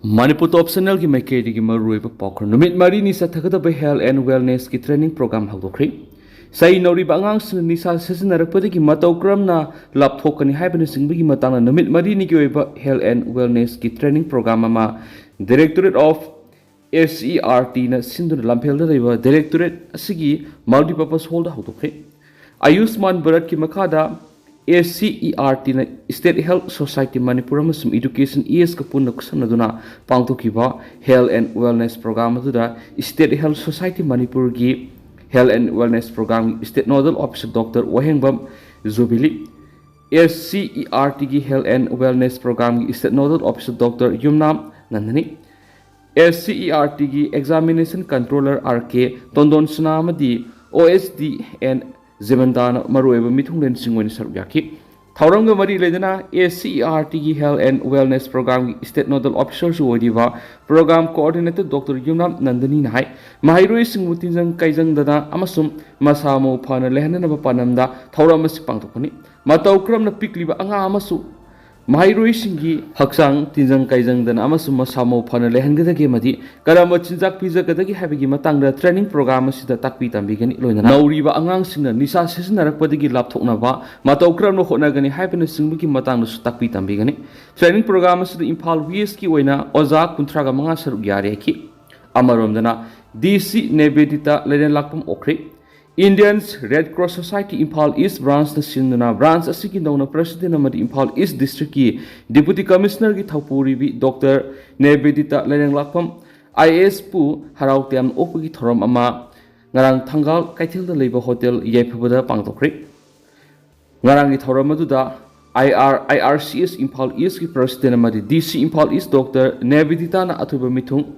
Manipur optional ki maikei ki marui pa pokr numit mari ni sa thakata ba health and wellness ki training program hawdokri sai nori bangang sun ni sa season narakpadi ki matokram na lapthokani haibani singbigi matang na numit mari ni ki oiba health and wellness ki training program ama Directorate of SERT na sindun lampel da daiba Directorate asigi multipurpose hall da hawdokri Ayushman Bharat ki makada CERT na State Health Society Manipur amasum Education ES ka punna kusanaduna pangthokiba Health and Wellness Program aduda State Health Society Manipur gi Health and Wellness Program State Nodal Officer Dr. Wahengbam Zubili CERT gi Health and Wellness Program gi State Nodal Officer Dr. Yumnam Nandani CERT gi Examination Controller RK Tondon Sunamadi OSD and Zemandana Marueva Mithunglen Singwani Saryaki. Tauranga Mari Ledana, CERT Health and Wellness Program State Nodal Officers Wodiva, Program Coordinator Dr. Yunam Nandani Nahai, Mahirui Singmutinzang Kaizang Dana, Amasum, Masamo Pana Lehana Panamda, Tauramas Pantopani, Mataukram na Pikliba Anga Amasu, Mahirui Singi, Haksang, Tinzang Kaizang Dana Amasum Masamo Pana Lehanga Gemadi, Karamachinzak Pizza Gadagi having Matang the training program is the Takpitan began Ilona. Now Riva Angang Singer, Nisa Season Rakpadi laptop Nava, Matokram no Honagani happiness Singbiki Matang Takpitan begani. Training program is the Impal Wieski Wena, Oza Kuntraga Mangasar Gyareki, Amaromdana, DC Nebedita Leden Lapum Okri. Indians Red Cross Society Impal East Branch na Sindana Branch asiki na President namadi Impal East District ki Deputy Commissioner ki Thapuri bi Dr. Nebedita Leneng Lakpam IS pu Harautiam Opagi Thoram ama ngarang Thangal Kaithil da Leiba Hotel Yaipabada Pangtokri ngarang ki Thoram aduda IRCS Impal East ki President namadi DC Impal East Dr. Nebedita na atuba mithung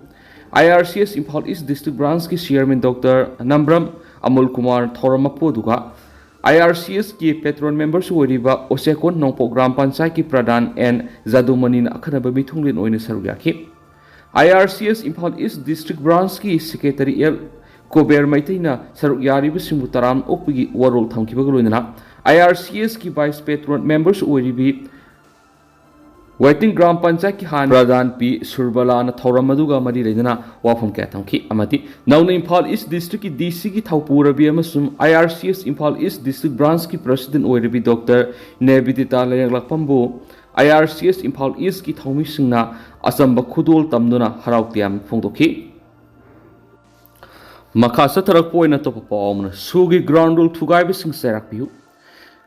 IRCS Impal East District Branch ki Chairman Dr. Nambram Amul Kumar Thoramapo duga IRCS ki patron members woriba Osekon Nongpo Gram Panchayat ki Pradhan and Zadumani na akhanaba mithunglin oina sarugyaki IRCS Impal East District Branch ki Secretary L Kober Maitaina sarugyari bisimbu taram opigi warol thamkibaga loinana IRCS ki vice patron members woribi Waiting Gram Panchayat ki Han Pradhan P Surbala na Thoramaduga Mari Ledana Wafum Katamki Amati Nauna Impal East District ki DC ki Thaupura bi amasum IRCS Impal East District Branch ki President Oiribi Dr. Nebedita Lenglakpambu IRCS Impal East ki Thaumi Singna Asamba Khudol Tamduna Harautiam Phongdoki Makasa Tarak Poina Topa Paumna Sugi Ground Rule Thugai Sing Serak Piu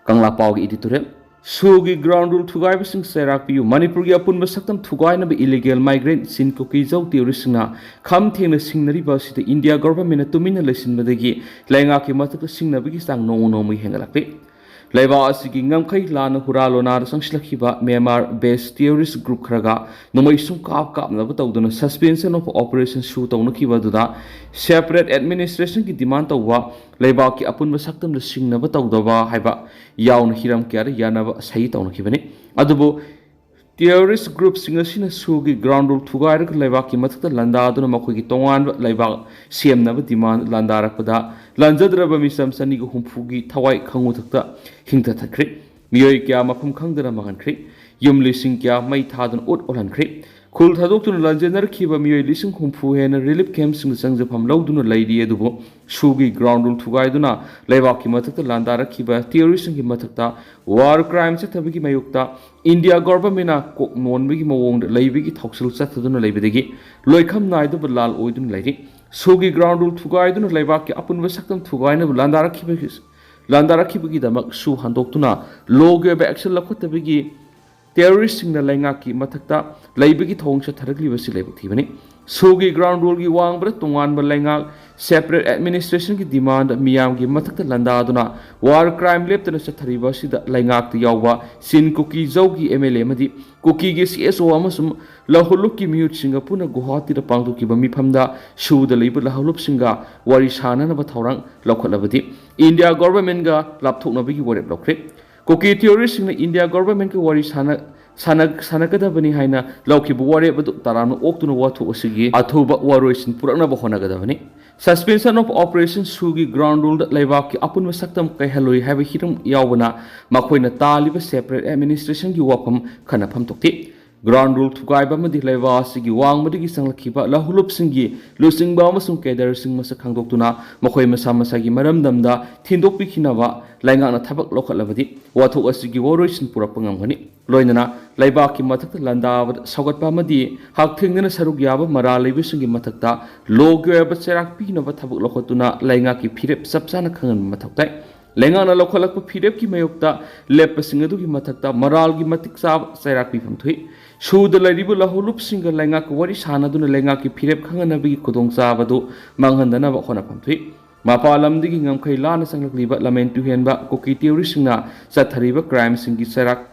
Kangla Pau gi editorial Sugi ground rule Thugai Bising Serak Piu Manipur gi apun basaktam Thugai na illegal migrant sin koki jau teorisna kham thengna singnari ba sita India government na tumina lesin badagi lainga ki matak singna bigi sang no no mi hengalakpe Leibak asigi ngamkai lana huralona sangslakhiba Myanmar based terrorist group kharaga nomai sum kap na batawduna suspension of operation shoot tawna khiba duda separate administration ki demand tawwa Leibak ki apun basaktam singna batawdaba haiba yauna hiram kyar yanaba sahi tawna khibani adubo terrorist group singasina sugi ground rule thugair ka Leibak ki mathakta landa duna makoi ki tongan Leibak semna demand landa rakpada lanjadraba misam sani ko humfugi thawai khangu thakta hingta thakri miyoi kya mafum khangdana magankhri yum lising kya mai thadun ot olankri khul thadok tun lanjenar khiba miyoi lising humfu hena relief camp sing sangjapam lawduna laidi adubo sugi ground rule thugai duna Leibak ki mathakta landara khiba terrorist ki mathakta war crime se thabigi mayukta India government na kok non bigi mawong laibigi thoksul chathaduna laibidagi loikham naidu balal oidun lairi Sugi ground rule Thugai duna Leibak ki apun basaktam Thugai na landara khibagi damak su handoktuna loge ba action lakhota bigi terrorist sing na lainga ki mathakta laibigi thong cha tharagli basi laibak thibani Sugi ground rule gi wang bra tongan ba lainga separate administration ki demand miyam gi mathakta landa duna war crime lep tana cha thariba sida lainga ti yawwa sin kuki jogi MLA madi kuki gi CSO amasum lahuluk ki mute singa puna Guwahati da pangtu ki bami phamda shu da leiba lahulup singa wari sana na ba thorang lokhalabadi India government ga lapthok na bigi warep lokre kuki terrorist sing na India government ki wari sana kada bani haina lauki bu warep badu taranu oktuna wathu osigi athuba waroisin purakna ba hona kada bani suspension of operation sugi ground rule Leibak ki apun masaktam kai haloi have hiram yawna makoina taliba separate administration ki wapam khana pham tokti ground rule thukai ba madi laiba sigi wang madi gi sanglakhiba lahulup singi lusingba amasung keder sing masa khangdoktuna makhoi masa masa gi maram damda thindok pikhinaba lainga na thabak lokhalabadi wathok asigi woroisin purap ngamgani loinana laiba ki mathak landa sagat pa madi hak thingna saruk yaba mara leibi singi mathakta logyo ba cherak pinaba thabak lokhotuna lainga ki phirep sapsana khangan mathaktai lainga na lokhalak phirep ki mayokta lep singadu ki mathakta maral gi matik sa cherak pi phamthui shuda laribu lahulup singa lainga ko wari sanaduna lainga ki phirep khangana bi khudong sabadu manghandana ba khona phamthui mapalam digi ngamkhai lana sanglakliba lamentu henba koki theory singna sathariba crime singi cherak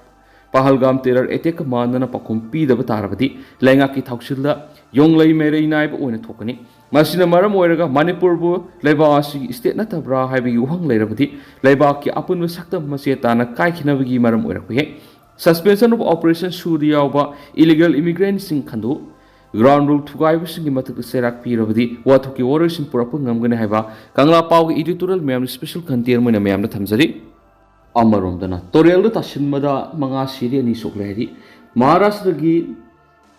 Pahalgam terror attack mandana pakum pi da batarabadi lainga ki thausilda yonglai merei naib oina thokani masina maram oiraga Manipur bu laiba asi state na tabra haibi uhang lairabadi laiba ki apun sakta maseta na kai khinabagi maram oirakhe suspension of operation suriya ba illegal immigrants sing khandu ground rule thugai bisingi matuk serak pi rabadi wathuki oration purapung ngamgane haiba kangla paw editorial mem special content moina mem na thamjari Amaromdana Toriel Tashinmada Manga Sire ni Soklari Maharashtra gi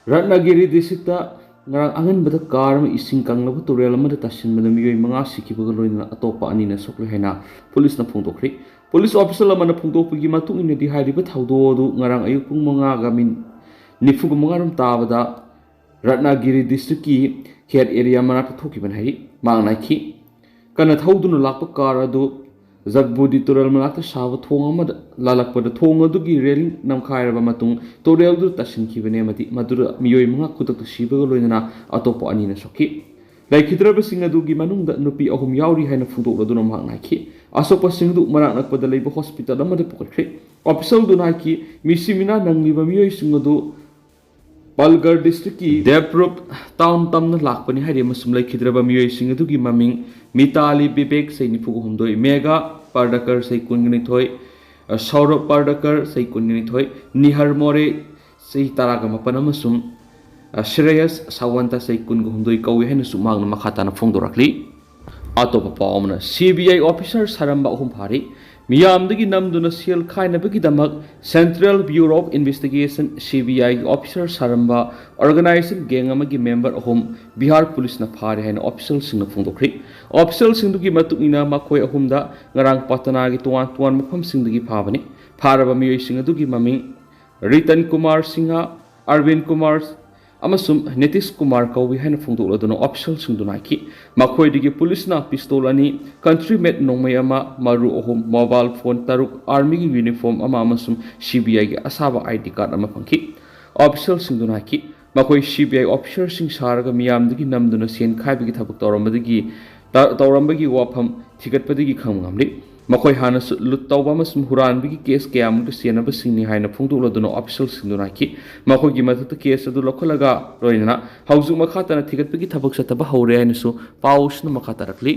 Ratnagiri districta ngarang angan bada karma ising kanglaba Toriel amada Tashinmada miyoi manga sikibaga loina atopa anina soklahena police na phungdokri police officer lamana phungdokpagi matung ina di hariba thaudo ngarang ayuk pung manga gamin nifuga mangaram tabada Ratnagiri district ki head area manata thokiban hai mangnai kana thauduna lakpa car adu Zagbudi Torel Malaka Shava Thongama Lalakpa the Tongadugi railing Namkaira Matung, Torel du Tashin Kivanemati, Madura Mioima Kutak Shiva Loina, Atopo Anina Soki. Like Hidraba Singadugi Manung that Nupi Ohum Yauri Hana Fudo Ladunam Nike, Asopa Sindu Maranak for the Labor Hospital Amada Poetry, Opsal Dunaki, Missimina Nangiva Mio Singadu. Palgar district ki Deprop town tamna lakpani hari masum lai khidraba miyoi singadu gi maming Mitali Bibek sei nipugu humdoi Mega Pardakar sei kungni thoi Saurabh Pardakar sei kungni thoi Nihar More sei taraga mapana masum Shreyas Sawanta sei kungu humdoi kawi hen sumang na makhata na phongdorakli atopa paumna CBI officer saramba hum phari Miyamdagi namduna seal khainabagi damak Central Bureau of Investigation CBI officer saramba organizing gang amagi member ahum Bihar police na phari haina official sing na phungdokri official sing dugi matukina makhoi ahumda ngarang patana gi tuan mafam sing dugi phabani pharaba miyoi sing dugi maming Ritan Kumar Singha Arvind Kumar amasum Nitish Kumar kawi haina phungdokladuna official sing dunaki makhoi digi police na pistol ani country made nongmai ama maru ahum mobile phone taruk army gi uniform ama amasum CBI gi asaba ID card ama phangki official sing dunaki makhoi CBI officer sing saraga miyam digi namduna sen khaibi gi thabuk tawrambagi wafam thigatpadigi khamngamli makhoi hana lut tawba masum huran bigi case kayam du senaba singni haina phungdokladuna official singdunaki makhoi gi mathata case adu lokhalaga roina hauzu makhata na thigatpagi thabak sataba haure haina su paus na makhata rakli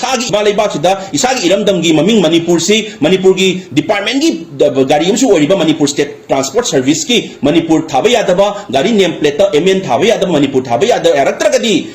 Sagi Leibak da isagi iramdam gi maming Manipur gi department gi gari amsu oriba Manipur State Transport Service ki Manipur thabaya daba gari name plate ta MN thabaya daba Manipur thabaya da eraktra gadi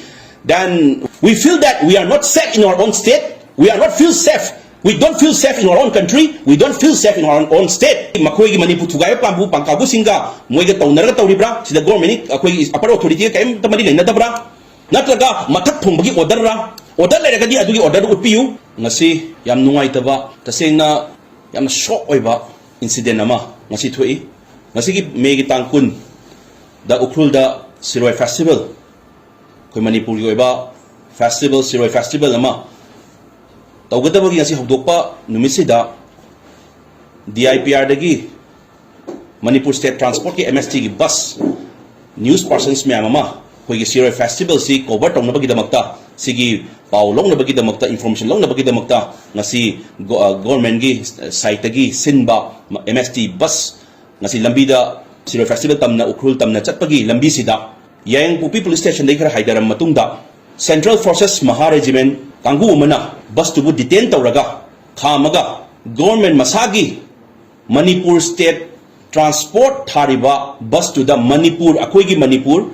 then we feel that we are not safe in our own state, we are not feel safe, we don't feel safe in our own country, we don't feel safe in our own state. Makhoi gi Manipur thugai pambu pangkabu singa moiga taunara tauribra sida government akoi upper authority kaim tamadi lena dabra natraga mathak thongbagi order ra order leragadi adugi order du upiu ngasi yam nungai taba tasena yam shock oiba incident ama ngasi thui ngasi gi megi tangkun da ukrul da Sire festival koi Manipur gi oiba festival Sire festival ama tawgadaba gi ngasi hobdokpa numisida DIPR dagi Manipur State Transport ki MST gi bus news persons me ama koi gi Sire festival si cover tong nabagi damakta sigi pau long nabagi damakta information long nabagi damakta ngasi government gi site gi sinba MST bus ngasi lambida Sire festival tamna ukrul tamna chatpagi lambi sida yang pupi police station dai khara haidaram matungda Central Forces Maha Regiment kanggu umana bus tubu detain tawraga khamaga government masagi Manipur State Transport thariba bus to the Manipur akoi gi Manipur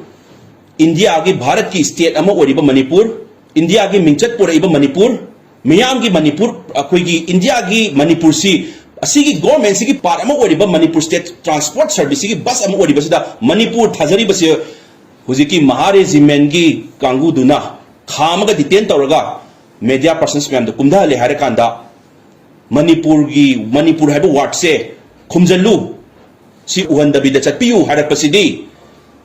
India agi Bharat ki state ama oriba Manipur India agi mingchat pura iba Manipur miyam gi Manipur akhoi gi India gi Manipur si asigi government sigi part ama oriba Manipur state transport service gi bus ama oriba sida Manipur thajari base hujiki mahare jimen gi kangu duna khamaga detain tawraga media persons mem da kumda le hare kanda Manipur haiba ward se khumjinlu si uhanda bida chatpiu hare pasidi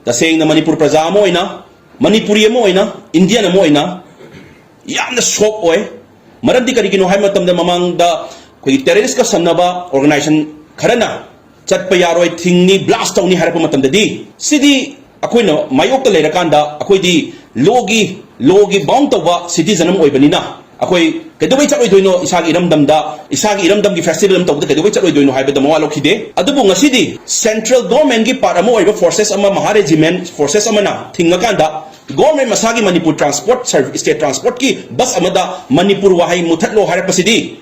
taseng na Manipur praja mo ina Manipuri mo ina Indian mo ina yamna shock oy marandi kari kino hai matam da mamang da koi terrorist ka samnaba organization kharana chatpa yaroi thingni blast tawni hare pa matam da di sidi akoi na mayok ta lera kanda akoi di logi bound tawa citizen am oibanina akoi kedoi chatoi doino isagi iramdam gi festival am tawda kedoi chatoi doino haiba da mawalo khide adubu ngasidi central government gi par amo oiba forces ama mahar regiment forces ama na thinga kanda government masagi Manipur transport service state transport ki bus amada Manipur wahai muthatlo hare pasidi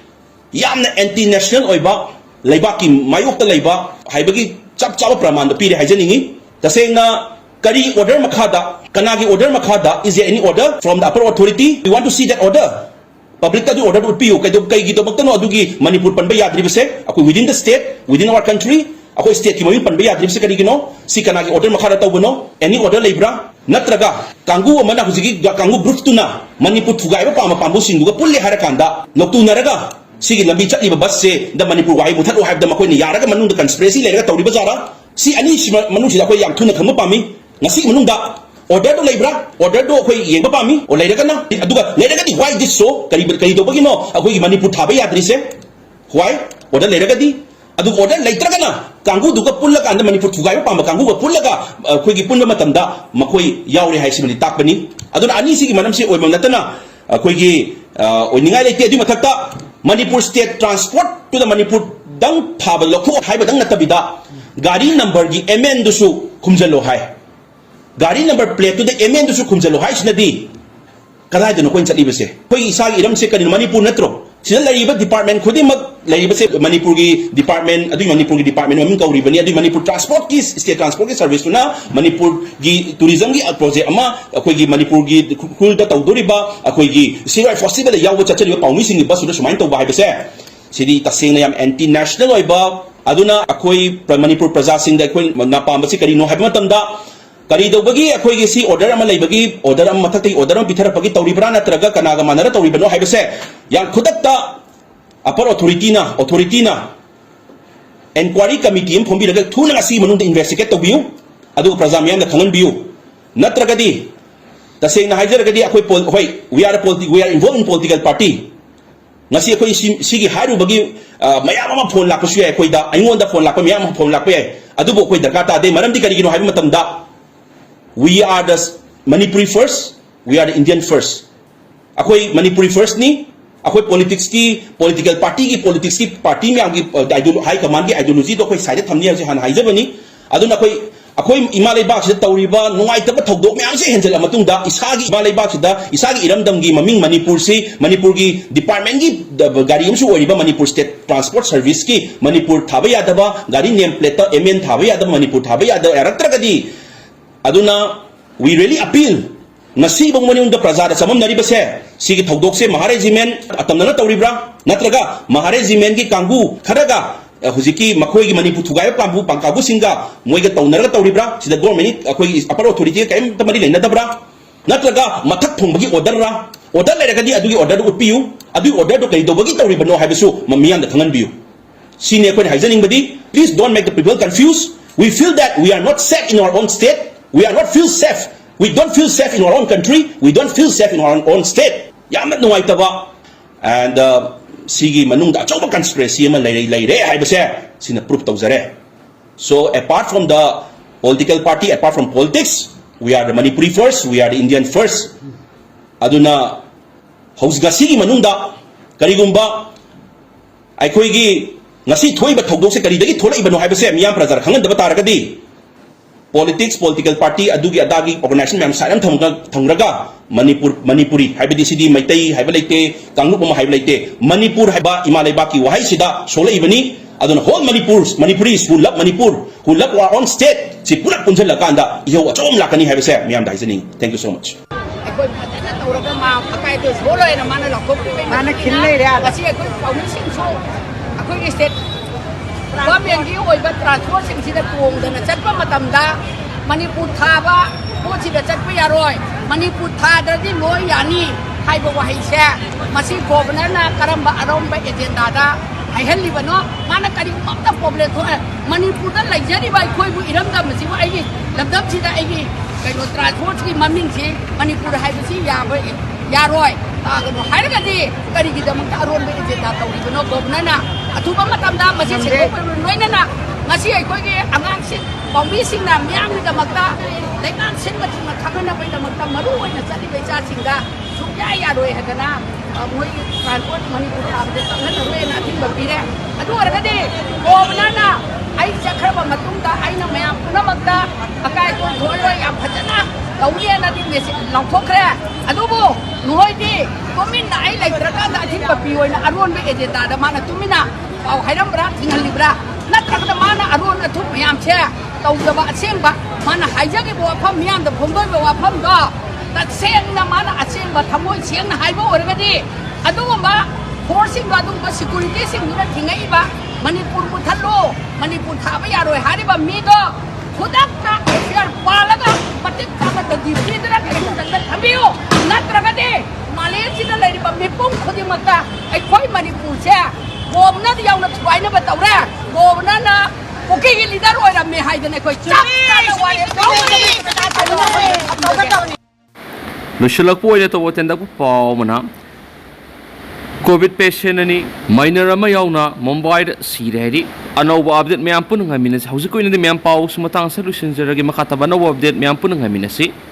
yamna anti national oiba Leibak ki mayok ta leiba haibagi chap praman da pire haijaningi tasengna kari order makhada kanagi order makhada is there any order from the upper authority we want to see that order public ta du order would be okay kai gi do magtano adugi Manipur panba yadri base akoi within the state within our country akoi state ki mamin panba yadri base kari gino si kanagi order makhada tawbono any order leibra natraga kangu amana hujigi kangu group tuna Manipur thugai ba pambu sinduga pulle harakanda noktu naraga sigi lambi chali ba bus se da Manipur wai muthat haib da makoi ni yaraga manung da conspiracy lega tawri ba jara si ani manung si da koi yam thuna khama pami ngasi manung da order do leibra order do koi yengba pami o leiraga na aduga leiraga di why this so kari do bagino akoi Manipur thaba yadri se why order leiraga di adu order leitraga na kangu duga pulla ka anda Manipur thugai pa kangu ga pulla ka khoi gi punba matamda makoi yauri hai simani takbani aduna ani sigi manam si oimam natana khoi gi oiningai leite adu mathakta Manipur state transport to the Manipur dang thaba lokho haiba dang natabida gari number gi MN dusu khumjalo hai gari number plate to the MN dusu khumjalo hai sinadi kadai dano koin chali base khoi isagi iram se kan Manipur natro sila lariba department khudi mag lariba se Manipur gi department adu Manipur gi department mamin kauri bani adu Manipur transport ki state transport ki service na Manipur gi tourism gi project ama akoi gi Manipur gi khul da tawdoriba akoi gi Sire festival yaw chachari ba paumi sing bus da sumain taw ba hai base sidi taseng na yam anti national oiba aduna akoi Manipur praja sing da akoi na pamba si kari no hai matam da kari do bagi akoi gi si order ama leibagi order am mathati order am bithara pagi tawribra na traga kanaga manara tawribano hai base yang khudakta upper authority na inquiry committee phombi raga thuna ngasi manung investigate tawbiu adu praja miyam da khangan biu natragadi taseng na haijaragadi akoi hoi we are involved in political party ngasi akoi sigi haru bagi mayam ama phone lakpasu ai akoi da aingon da phone lakpa miyam phone lakpa ai adu bo akoi darka ta de maram di kari gino haiba matam da we are the Manipuri first we are the Indian first akoi Manipuri first ni akoi political party में आगे high command की ideology तो कोई side थमनी है हान हाइजे बनी अदुन akoi ima leibak sida tawriba nungai taba thodok myam se henjel amatung da isagi ima leibak sida isagi iramdam gi maming Manipur gi department gi gari amsu oriba Manipur state transport service ki Manipur thaba yadaba gari name plate ta MN thaba yadaba Manipur thaba yadaba eratragadi aduna we really appeal nasi bang mani unda praja da samam nari base sigi thodok se mahar regiment atamna tawribra natraga mahar regiment gi kangu kharaga hujiki makoi gi Manipur thugai pambu pangkabu singa moiga taunara tawribra sida government akoi upper authority kaim tamari lena dabra natraga mathak thongbagi order leragadi adugi order do piu adu order do kai dobagi tawriba no haibesu mamiyan da thangan biu senior koi haijaning badi please don't make the people confused we feel that we are not safe in our own state we are not feel safe we don't feel safe in our own country we don't feel safe in our own state yamat no aitaba and sigi manungda achoba conspiracy ama leire haibase sina proof tawzare so apart from the political party apart from politics we are the Manipuri first we are the Indian first aduna hausga sigi manungda karigumba aikoi gi ngasi thoiba thodok se kari dagi tholai bano haibase miyam prajar khangan daba taragadi politics political party adugi adagi organization mem saram thangraga Manipuri haibadi sidi maitai haibalaite kanglup ma haibalaite Manipur haiba imalaiba ki wahai sida solai bani aduna whole Manipuris who love Manipur who love our own state si pura punjal lakanda yo achom lakani haibase miyam daizani thank you so much ꯑꯩꯈꯣꯏ ꯐꯖꯅ ꯇꯧꯔꯒ ꯃꯥ ꯑꯀꯥꯏꯕꯗꯣ ꯁꯣꯛꯂꯣꯏꯅ ꯃꯥꯅ ꯂꯧꯊꯣꯛꯄꯤꯕꯩ ꯃꯥꯅ ꯈꯤꯜ ꯂꯩꯔꯦ ꯉꯁꯤ ꯑꯩꯈꯣꯏ ꯄꯥꯎꯃꯤꯁꯤꯡꯁꯨ ꯑꯩꯈꯣꯏꯒꯤ ꯁ꯭ꯇꯦꯠ ꯒꯣꯔꯃꯦꯟꯒꯤ ꯑꯣꯏꯕ ꯇ꯭ꯔꯥꯟꯁꯄꯣꯔꯠꯁꯤꯡꯁꯤꯗ ꯇꯣꯡꯗꯅ ꯆꯠꯄ ꯃꯇꯝꯗ ꯃꯅꯤꯄꯨꯔ ꯊꯥꯕ ꯄꯣꯠꯁꯤꯗ ꯆꯠꯄ ꯌꯥꯔꯣꯏ ꯃꯅꯤꯄꯨꯔ ꯊꯥꯗ꯭ꯔꯗꯤ ꯂꯣꯏ ꯌꯥꯅꯤ ꯍꯥꯏꯕ ꯋꯥꯍꯩꯁꯦ ꯃꯁꯤ ꯒꯣꯕꯔꯅꯔꯅ ꯀꯔꯝꯕ ꯑꯔꯣꯟꯕ ꯑꯦꯖꯦꯟꯗꯥꯗ ꯍꯥꯏꯍꯜꯂꯤꯕꯅꯣ ꯃꯥꯅ ꯀꯔꯤꯒꯨꯝꯕ ꯄ꯭ꯔꯣꯕ꯭ꯂꯦꯝ ꯊꯣꯛꯑꯦ ꯃꯅꯤꯄꯨꯔꯗ ꯂꯩꯖꯔꯤꯕ ꯑꯩꯈꯣꯏꯕꯨ ꯏꯔꯝꯗꯝꯁꯤꯕꯨ ꯑꯩꯒꯤ ꯂꯝꯗꯝꯁꯤꯗ ꯑꯩꯒꯤ ꯀꯩꯅꯣ ꯇ꯭ꯔꯥꯟꯁꯄꯣꯔꯠꯀꯤ ꯃꯃꯤꯡꯁꯤ ꯃꯅꯤꯄꯨꯔ ꯍꯥꯏꯕꯁꯤ ꯌꯥꯔꯣꯏ ꯀꯩꯅꯣ ꯍꯥꯏꯔꯒꯗꯤ ꯀꯔꯤꯒꯤꯗꯃꯛꯇ ꯑꯔꯣꯟꯕ ꯑꯦꯖꯦꯟꯗꯥ ꯇꯧꯔꯤꯕꯅꯣ ꯒꯣꯕꯔꯅꯔꯅ ꯑꯊꯨꯕ ꯃꯇꯝꯗ ꯃꯁꯤ ꯁꯦꯡꯗꯣꯛꯄ ꯂꯣꯏꯅꯅ ꯉꯁꯤ ꯑꯩꯈꯣꯏꯒꯤ ꯑꯉꯥꯡꯁꯤꯡ ꯄꯥꯎꯃꯤꯁꯤꯡꯅ ꯃꯤꯌꯥꯝꯒꯤꯗꯃꯛꯇ ꯂꯩꯉꯥꯛ ꯁꯤꯟꯕ ꯊꯨꯡꯅ ꯈꯪꯍꯟꯅꯕꯒꯤꯗꯃꯛꯇ ꯃꯔꯨꯑꯣꯏꯅ ꯆꯠꯂꯤꯕ ꯏꯆꯥꯁꯤꯡꯗ ꯁꯨꯡꯌꯥ ꯌꯥꯔꯣꯏ ꯍꯥꯏꯗꯅ ꯃꯣꯏꯒꯤ ꯇ꯭ꯔꯥꯟꯁꯄꯣꯔꯠ ꯃꯅꯤꯄꯨꯔ ꯊꯥꯕꯗ ꯆꯪꯍꯟꯅꯔꯣꯏꯅ ꯑꯊꯤꯡꯕ ꯄꯤꯔꯦ ꯑꯗꯨ ꯑꯣꯏꯔꯒꯗꯤ ꯒꯣꯕꯔꯅꯔꯅ ꯑꯩ ꯆꯠꯈ꯭ꯔꯕ ꯃꯇꯨꯡꯗ ꯑꯩꯅ ꯃꯌꯥꯝ ꯄꯨꯝꯅꯃꯛꯇ ꯑꯀꯥꯏꯕ ꯊꯣꯛꯑꯔꯣꯏ ꯌꯥꯝ ꯐꯖꯅ ꯇꯧꯅꯦꯅꯗꯤ ꯂꯥꯎꯊꯣꯛꯈ꯭ꯔꯦ ꯑꯗꯨꯕꯨ ꯅꯣꯏꯗꯤ ꯇꯨꯃꯤꯟꯅ ꯑꯩ ꯂꯩꯇ꯭ꯔꯀꯥꯟꯗ ꯑꯊꯤꯡꯕ ꯄꯤꯌꯣꯅ ꯑꯔꯣꯟꯕ ꯑꯦꯖꯦꯟꯗꯥꯗ ꯃꯥꯅ ꯇꯨꯃꯤꯟꯅ ꯄꯥꯎ ꯍꯥꯏꯔꯝꯕ꯭ꯔꯥ ꯊꯤꯡꯍꯜꯂꯤꯕ꯭ꯔꯥ ꯅꯠꯇ꯭ꯔꯒꯅ ꯃꯥꯅ ꯑꯔꯣꯟ ꯑꯊꯨꯞ ꯃꯌꯥꯝꯁꯦ ꯇꯧꯗꯕ ꯑꯁꯦꯡꯕ ꯃꯥꯅ ꯍꯥꯏꯖꯈꯤꯕ ꯋꯥꯐꯝ ꯃꯤꯌꯥꯝꯗ ꯐꯣꯡꯗꯣꯛꯏꯕ ꯋꯥꯐꯝꯗꯣ ꯇꯁꯦꯡꯅ ꯃꯥꯅ ꯑꯁꯦꯡꯕ ꯊꯃꯣꯏ ꯁꯦꯡꯅ ꯍꯥꯏꯕ ꯑꯣꯏꯔꯒꯗꯤ ꯑꯗꯨꯒꯨꯝꯕ ꯐꯣꯔꯁꯁꯤꯡꯗꯣ ꯑꯗꯨꯒꯨꯝꯕ ꯁꯦꯀꯨꯔꯤꯇꯤꯁꯤꯡꯗꯨꯅ ꯊꯤꯡꯉꯛꯏꯕ ꯃꯅꯤꯄꯨꯔ ꯃꯨꯊꯠꯂꯣ ꯃꯅꯤꯄꯨꯔ ꯊꯥꯕ ꯌꯥꯔꯣꯏ ꯍꯥꯏꯔꯤꯕ ꯃꯤꯗꯣ ꯈꯨꯗꯛꯇ ꯑꯦꯐꯤꯌꯥꯔ ꯄꯥꯜꯂꯒ ꯃꯇꯤꯛ ꯆꯥꯕ ꯗꯟꯗꯤ ꯄꯤꯗꯨꯅ ꯀꯩꯒꯨꯝꯕꯗ ꯊꯝꯕꯤꯌꯨ ꯅꯠꯇ꯭ꯔꯒꯗꯤ ꯃꯥꯂꯦꯝꯁꯤꯗ ꯂꯩꯔꯤꯕ ꯃꯤꯄꯨꯝ ꯈꯨꯗꯤꯡꯃꯛꯇ ꯑꯩꯈꯣꯏ ꯃꯅꯤꯄꯨꯔꯁꯦ ꯒꯣꯕꯔꯅꯔ ꯌꯥꯎꯅ ꯊꯨꯒꯥꯏꯅꯕ ꯇꯧꯔꯦ ꯒꯣꯕꯔꯅꯔꯅ ꯀꯨꯀꯤꯒꯤ ꯂꯤꯗꯔ ꯑꯣꯏꯔꯝꯃꯦ ꯍꯥꯏꯗꯅ ꯑꯩꯈꯣꯏ ꯆꯞ ꯆꯥꯅ ꯋꯥꯔꯦꯞ ꯂꯧꯒꯅꯤ ꯂꯣꯏꯁꯤꯜꯂꯛꯄ ꯑꯣꯏꯅ ꯇꯧꯕ ꯇꯦꯟꯗꯛꯄ ꯄꯥꯎ ꯑꯃꯅ ꯀꯣꯚꯤꯗ ꯄꯦꯁꯦꯟ ꯑꯅꯤ ꯃꯥꯏꯅꯔ ꯑꯃ ꯌꯥꯎꯅ ꯃꯨꯝꯕꯥꯏꯗ ꯁꯤꯔꯦ ꯍꯥꯏꯔꯤ ꯑꯅꯧꯕ ꯑꯞꯗꯦꯠ ꯃꯌꯥꯝ ꯄꯨꯟꯅ ꯉꯥꯏꯃꯤꯟꯅꯁꯤ ꯍꯧꯖꯤꯛꯀꯤ ꯑꯣꯏꯅꯗꯤ ꯃꯌꯥꯝ ꯄꯥꯎꯁꯨ ꯃꯇꯥꯡ ꯑꯁꯤ ꯂꯣꯏꯁꯤꯟꯖꯔꯒꯦ ꯃꯈꯥ ꯇꯥꯕ ꯑꯅꯧꯕ ꯑꯞꯗꯦꯠ ꯃꯌꯥꯝ ꯄꯨꯟꯅ ꯉꯥꯏꯃꯤꯟꯅꯁꯤ